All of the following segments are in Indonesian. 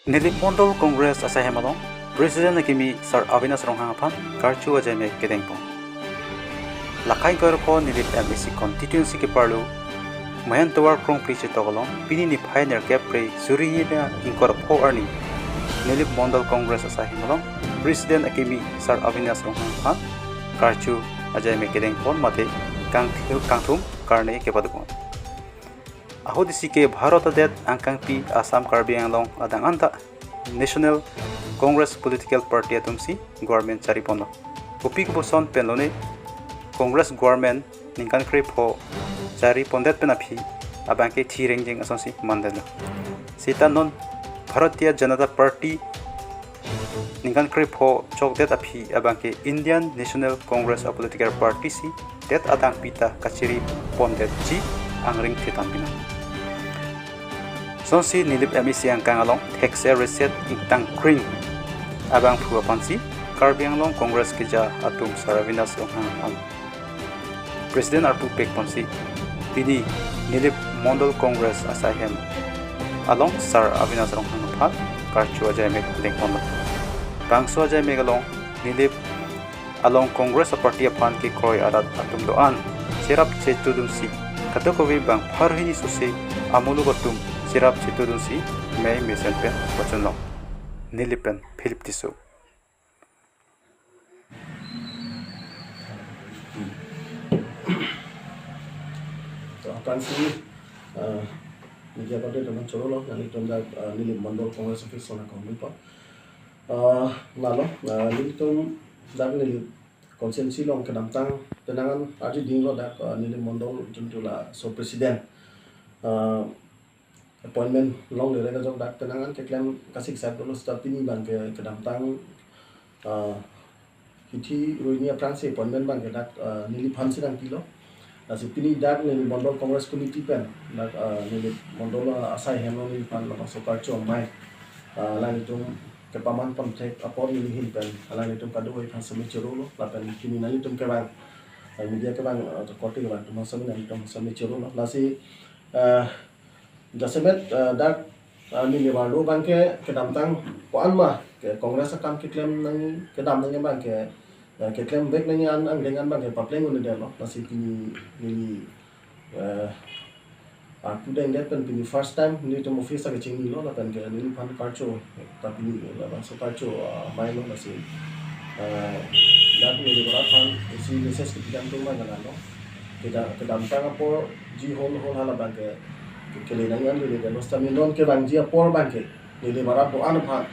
Nilip Congres Mondal, President akimi AvinashRonghang aphan karcho ajame kedengpon. Lakai garpo Nilip MSC constituency ke parlu mayan tawar krong priche togolong pini ni pioneer kepre zuriyina inkor pho arni Nilip Congres Mondal, President akimi AvinashRonghang aphan karcho ajame kedengpon mate kangthum karne ke padukon. Ahodisi ke Bharat adet angkang pi Assam Karbi Anglong adang anta National Congress Political Party atumsi government cari pono. Upi kubuson penlone Congress government ningkan krip ho cari pondet penapi abangke thirengjeng asonsi mandala. Sita non Bharatiya Janata Party ningkan krip ho chokdet api abangke Indian National Congress Political Party si det adang pita kaciri pondet ji angring titampina. Sonsi Nilip MSC angkang along tax reset ingtang kring abang phua pansi Karbi Anglong Congress keja atum AvinashRonghang President arpu pek pansi pini Nilip Congres asahem along AvinashRonghang aphan karcho ajame dengpon bangso ajame galong Nilip along Congress party aphan ke kroi adat atum doan serap chetudum si katokowi bang pharhini susi amulu batum Sirap Chitudun si May Mesen Pen Wachunlong Nilipen Philip Tisu Akan si media pada teman coro lo yang itu dah Nilip Congres office sana kau lupa lalu itu dah Nilip constituency lo kedamtang tenangan aja ding lo dah Nilip juntulah so presiden appointment long le ka jok dak tenangan ke claim kasik sat dulu start ini bang ke kedamtang hiti ruinia france appointment bang ke dak Nilip han sidang kilo nasi pini dak Nilip Congress committee pen dak Nilip asai hemlo Nilip han la so karcho mai lang itu ke paman kontek apor Nilip pen lang itu kado wei kan sami chero la pen kini nali tum ke bang media ke bang korti ke bang tum sami nali tum sami chero nasi Jasemet dak ni lewalu bangke kedamtang koan mah ke kongres akan ke klaim nang kedam nang bang ke klaim back nang ang dengan bang ke papleng un de lo masih pini ni aku dah ingat pen pini first time ni tu office ke chingi lo pen ke ni pan karcho tapi ni la so karcho mai lo masih dak ni lewalu pan isi message ke tidam tu bang lo kedamtang apa ji hol hala bang ke kelenangan le de los taminon ke banjia por banke le barat do an phan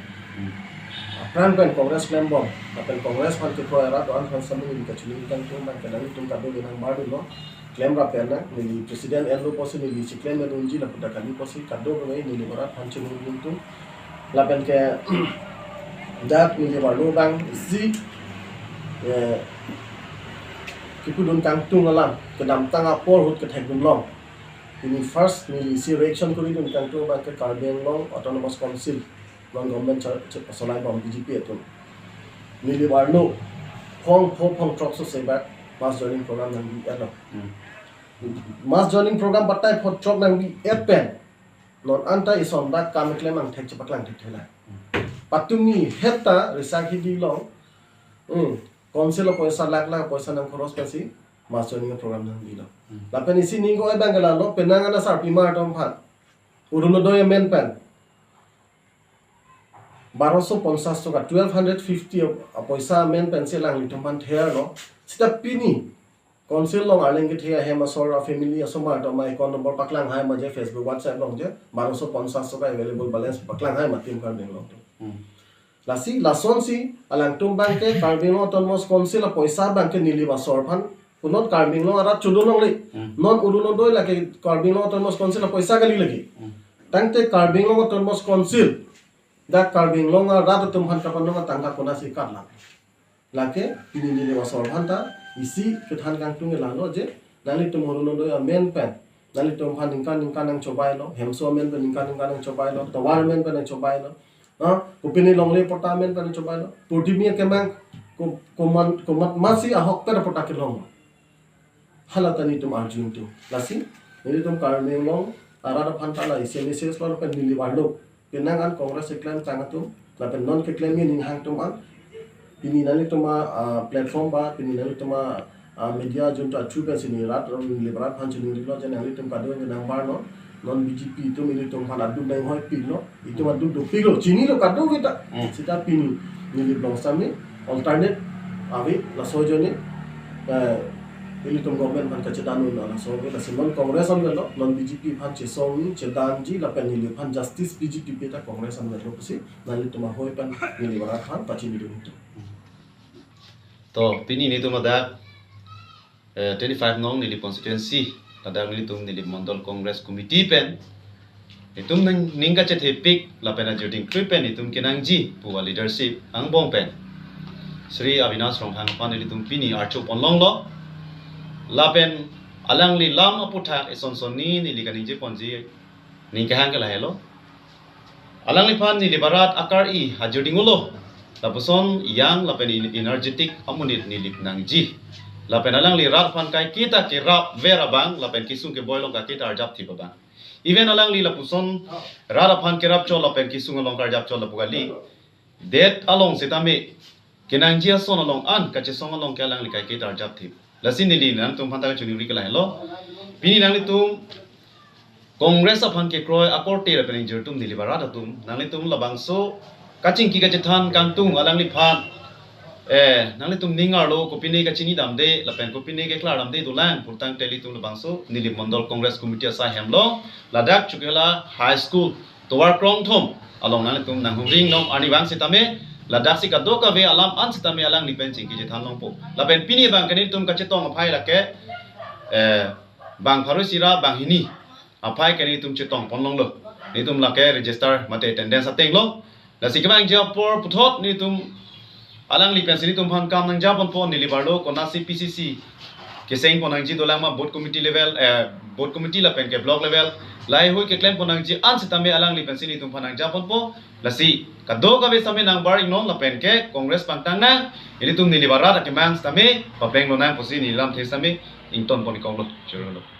pran pen congress member apen congress phan ke pro era do an phan samu ni ka chuni kan tu ban kana tum ka do nang mar do claim ra pen na ni president elo posi ni si claim na unji la puta kali posi ka do ni le barat phan chuni tu la pen ke dat ni le baru bang si kipudun kang tung alam kedam tanga por hut ke thek dum long ini first ni si reaction kuri dun kan tu ba ke Karbi Anglong autonomous council non government solai bom BJP itu ni di warno phong truck so say back mass joining program nang di ano mass joining program batai for truck nang di pen non anta ison back kam klemang thek cepak lang thek thela patumi heta resaki di long council paisa lakh paisa nang khoros pasi mass joining program nang di lo lapen isi ningo e bangala lo penangana sar pima atom phan urunodoy men pen 1250 টাকা 1250 পয়সা মেন pencil ang litumpan thea no sita pini council long arling ke thea hema sor family asoma to my account number paklang hai ma je Facebook WhatsApp long je 1250 টাকা available balance paklang hai ma tim kan ding long lasi lason si alang tum bank ke Karbi autonomous council পয়সা bank ke nili ba sor phan unot Karbi long arat chudon long le non urunodoy lake Karbi autonomous council পয়সা gali lagi tangte Karbi autonomous council dak Karbi long rat tum han kapan long tangka kona si kat lake ini ni wasor hanta isi kethan kang tung la lo je nali tum urunodoy men pen nali tum han ningkan nang cobai lo hemso men pen ningkan nang cobai lo tawar men pen nang cobai lo kupini long le portamen pen cobai lo portimia kemang kumat masih ahok per portakil long halatani tum arjun tu lasi ini tum Karbi long arada phantala isi message lo pen nili warlo penangan kongres iklan sangatum la pen non ke claim ning hang tum an pini nali tuma platform ba pini nali tuma media junta chupen sini rat liberat han chini lo jan nali tum kadu nang bar no non BJP itu ini tum pan adu nang hoi pin no itu adu do pin lo chini lo kadu kita sita pini nili long samni alternate avi la sojoni ini tum government pan kacedanu na la so la non kongres an lo non BJP pan chesong ni chedanji la pen nili pan justice BJP peta kongres an lo pasi nali tuma hoi pan nili barat pan pachini do itu to pini ni tum ada 25 nong Nilip constituency ladang Nilip Nilip Mondal Congress Committee pen itum ningka chet hepik la pen ajuding pen itum kinangji puwa leadership ang bong pen Sri AvinashRonghang pan Nilip pini archo ponlong lo la pen alang li lam aputhak eson soni nilikani je ponji ningka hang kala hello alang li pan nilibarat akar I ajuding ulo la puson yang la pen energetic amunit Nilip nangji la pen alang li rat pan kai kita ke rap vera bang la pen kisung ke boilong ka kita arjap thi bang even alang li la puson rara pan ke rap chol la pen kisung along ka arjap chol la pugali det along sitame kinang jia son along an ka che song along ke alang li kai kita arjap thi la sin ni nang tum phanta ka chuni ri kala hello pini nang li tum congress aphan ke kroi akorte la pen jur tum dili bara tum nang li tum la bangso kaching ki ka che than kang tung alang li phan nangli tum ningar lo kopine ka chini damde la pen kopine ke klar damde dulang purtang teli tum bangso Nilip Mondal Congress Committee sa hemlo ladak chukela high school towar krong thom along nang tum nang ring nong ani bang sitame ladak si kadok ka ve alam an sitame alang li pen chingki je thanlong po la pen pini bang kani tum ka chetong phai la ke bang pharu sira bang hini aphai kani tum chetong ponlong lo ni tum la ke register mate attendance ateng lo la si kabang job por puthot ni tum alang li pensini tum phan kam nang japon pon nili barlo kona CPCC ke seng ponang ji dolang ma board committee level board committee la pen ke block level lai hoi ke claim ponang ji an sitame alang li pensini tum phan nang japon po lasi kado ka be same nang bar ingnon la pen ke congress pangtang na ini tum nili barat ke mang stame papeng lo nang posi nilam the same ington pon kong lo churo lo